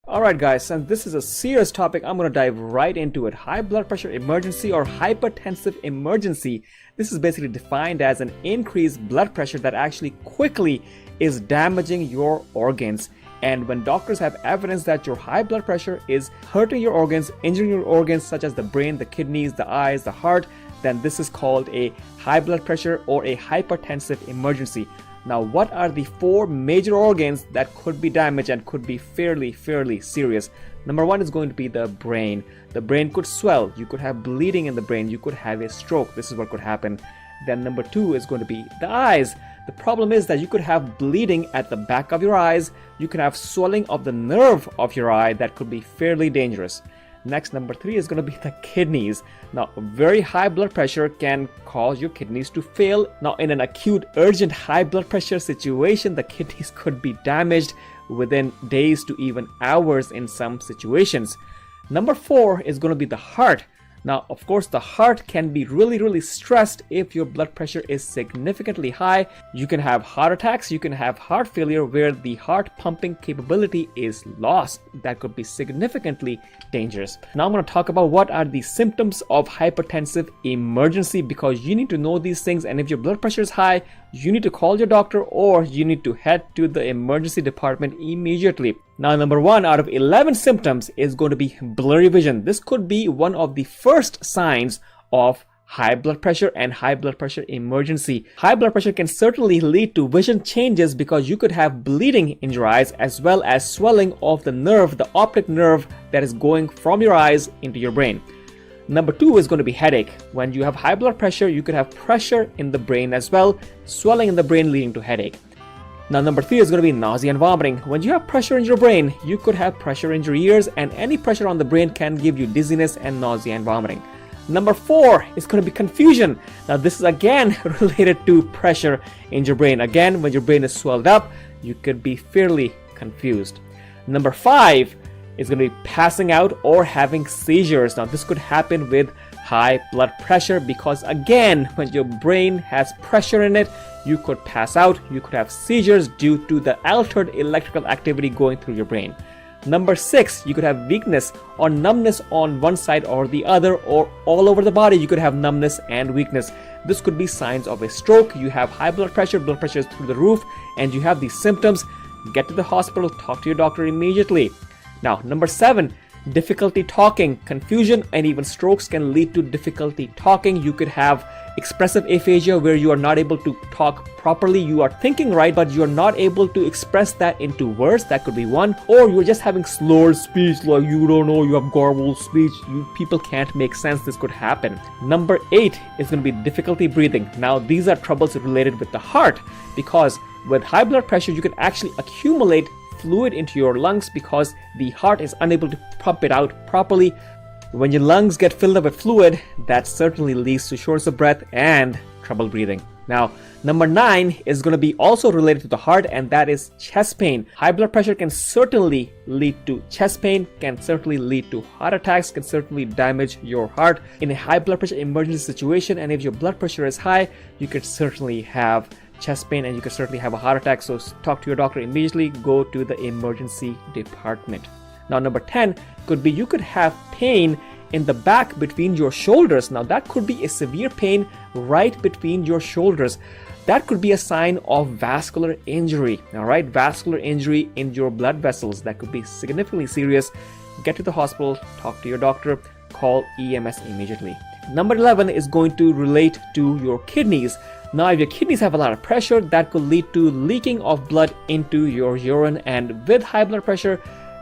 Alright guys, and this is a serious topic. I'm going to dive right into it. High blood pressure emergency or hypertensive emergency. This is basically defined as an increased blood pressure that actually quickly is damaging your organs. And when doctors have evidence that your high blood pressure is hurting your organs, injuring your organs such as the brain, the kidneys, the eyes, the heart, then this is called a high blood pressure or a hypertensive emergency. Now, what are the four major organs that could be damaged and could be fairly serious? Number one is going to be the brain. The brain could swell. You could have bleeding in the brain. You could have a stroke. This is what could happen. Then number two is going to be the eyes. The problem is that you could have bleeding at the back of your eyes. You can have swelling of the nerve of your eye that could be fairly dangerous. Next, number three is going to be the kidneys. Now, very high blood pressure can cause your kidneys to fail. Now, in an acute, urgent high blood pressure situation, the kidneys could be damaged within days to even hours in some situations. Number four is going to be the heart. Now, of course, the heart can be really stressed if your blood pressure is significantly high. You can have heart attacks, you can have heart failure where the heart pumping capability is lost. That could be significantly dangerous. Now I'm going to talk about what are the symptoms of hypertensive emergency, because you need to know these things, and if your blood pressure is high, you need to call your doctor or you need to head to the emergency department immediately. Now, number one out of 11 symptoms is going to be blurry vision. This could be one of the first signs of high blood pressure and high blood pressure emergency. High blood pressure can certainly lead to vision changes because you could have bleeding in your eyes as well as swelling of the nerve, the optic nerve that is going from your eyes into your brain. Number two is going to be headache. When you have high blood pressure, you could have pressure in the brain as well, swelling in the brain leading to headache. Now, number three is going to be nausea and vomiting. When you have pressure in your brain, you could have pressure in your ears, and any pressure on the brain can give you dizziness and nausea and vomiting. Number four is going to be confusion. Now, this is again related to pressure in your brain. Again, when your brain is swelled up, you could be fairly confused. Number five is going to be passing out or having seizures. Now, this could happen with high blood pressure because, again, when your brain has pressure in it, you could pass out, you could have seizures due to the altered electrical activity going through your brain. Number six, you could have weakness or numbness on one side or the other, or all over the body. You could have numbness and weakness. This could be signs of a stroke. You have high blood pressure is through the roof, and you have these symptoms. Get to the hospital, talk to your doctor immediately. Now, number seven, difficulty talking. Confusion and even strokes can lead to difficulty talking. You could have expressive aphasia where you are not able to talk properly. You are thinking right, but you are not able to express that into words. That could be one. Or you're just having slurred speech, like you don't know, you have garbled speech. People can't make sense. This could happen. Number eight is going to be difficulty breathing. Now, these are troubles related with the heart, because with high blood pressure, you can actually accumulate fluid into your lungs because the heart is unable to pump it out properly. When your lungs get filled up with fluid, that certainly leads to shortness of breath and trouble breathing. Now, number nine is going to be also related to the heart, and that is chest pain. High blood pressure can certainly lead to chest pain, can certainly lead to heart attacks, can certainly damage your heart in a high blood pressure emergency situation. And if your blood pressure is high, you could certainly have chest pain and you could certainly have a heart attack. So talk to your doctor immediately, go to the emergency department. Now, number 10 could be you could have pain in the back between your shoulders. Now, that could be a severe pain right between your shoulders. That could be a sign of vascular injury. All right, vascular injury in your blood vessels. That could be significantly serious. Get to the hospital, talk to your doctor, call EMS immediately. Number 11 is going to relate to your kidneys. Now, if your kidneys have a lot of pressure, that could lead to leaking of blood into your urine. And with high blood pressure,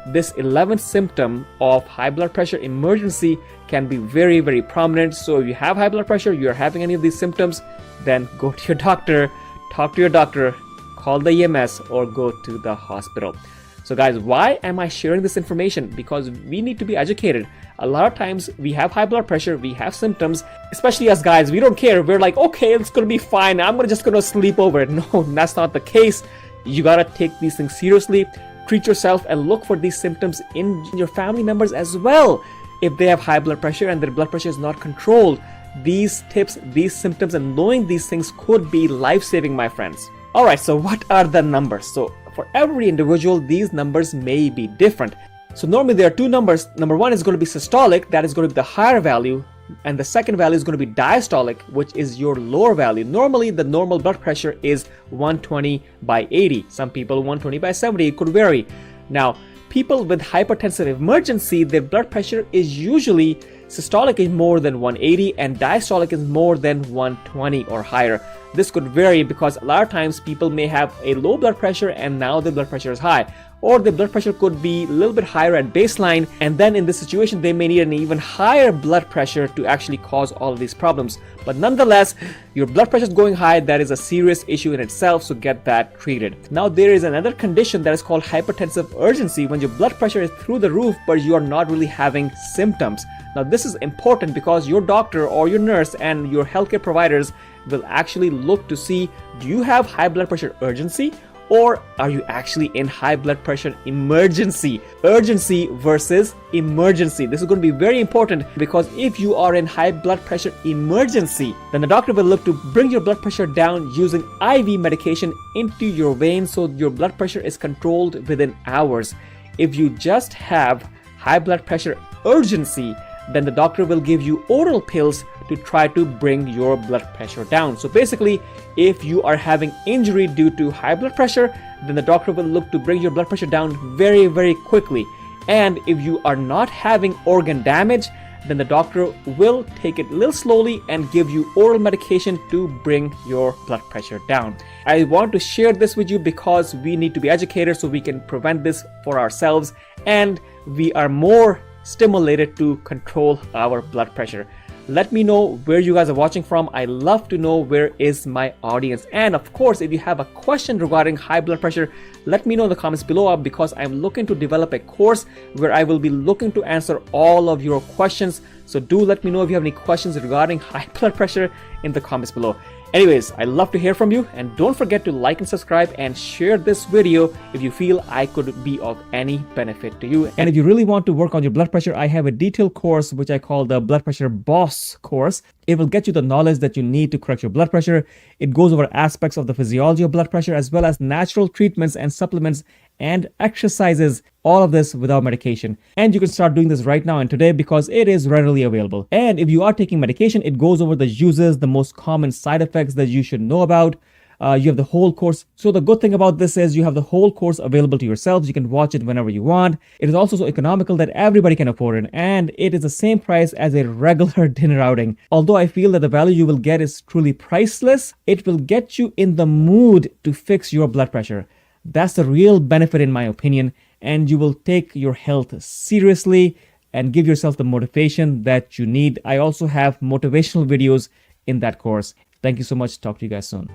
this 11th symptom of high blood pressure emergency can be very prominent. So if you have high blood pressure, you're having any of these symptoms, then go to your doctor, talk to your doctor, call the EMS, or go to the hospital. So guys, why am I sharing this information? Because we need to be educated. A lot of times we have high blood pressure, we have symptoms, especially us guys, we don't care. We're like, okay, it's gonna be fine. I'm just gonna sleep over it. No, that's not the case. You gotta take these things seriously, treat yourself, and look for these symptoms in your family members as well. If they have high blood pressure and their blood pressure is not controlled, these tips, these symptoms, and knowing these things could be life-saving, my friends. Alright, so what are the numbers? So for every individual, these numbers may be different. So normally there are two numbers. Number one is going to be systolic, that is going to be the higher value, and the second value is going to be diastolic, which is your lower value. Normally the normal blood pressure is 120 by 80. Some people 120 by 70, it could vary. Now, people with hypertensive emergency, their blood pressure is usually systolic is more than 180 and diastolic is more than 120 or higher. This could vary because a lot of times people may have a low blood pressure and now the blood pressure is high, or the blood pressure could be a little bit higher at baseline, and then in this situation they may need an even higher blood pressure to actually cause all of these problems. But nonetheless, your blood pressure is going high, that is a serious issue in itself, so get that treated. Now there is another condition that is called hypertensive urgency, when your blood pressure is through the roof but you are not really having symptoms. Now this is important because your doctor or your nurse and your healthcare providers will actually look to see, do you have high blood pressure urgency, or are you actually in high blood pressure emergency? Urgency versus emergency. This is going to be very important, because if you are in high blood pressure emergency, then the doctor will look to bring your blood pressure down using IV medication into your veins so your blood pressure is controlled within hours. If you just have high blood pressure urgency, then the doctor will give you oral pills to try to bring your blood pressure down. So basically, if you are having injury due to high blood pressure, then the doctor will look to bring your blood pressure down very, very quickly. And if you are not having organ damage, then the doctor will take it a little slowly and give you oral medication to bring your blood pressure down. I want to share this with you because we need to be educated so we can prevent this for ourselves, and we are more stimulated to control our blood pressure. Let me know where you guys are watching from. I love to know where is my audience. And of course, if you have a question regarding high blood pressure, let me know in the comments below, because I'm looking to develop a course where I will be looking to answer all of your questions. So do let me know if you have any questions regarding high blood pressure in the comments below. Anyways, I love to hear from you, and don't forget to like and subscribe and share this video if you feel I could be of any benefit to you. And if you really want to work on your blood pressure, I have a detailed course which I call the Blood Pressure Boss course. It will get you the knowledge that you need to correct your blood pressure. It goes over aspects of the physiology of blood pressure, as well as natural treatments and supplements and exercises, all of this without medication. And you can start doing this right now and today because it is readily available. And if you are taking medication, it goes over the uses, the most common side effects that you should know about. You have the whole course. So the good thing about this is you have the whole course available to yourselves. You can watch it whenever you want. It is also so economical that everybody can afford it, and it is the same price as a regular dinner outing. Although I feel that the value you will get is truly priceless, it will get you in the mood to fix your blood pressure. That's the real benefit in my opinion, and you will take your health seriously and give yourself the motivation that you need. I also have motivational videos in that course. Thank you so much. Talk to you guys soon.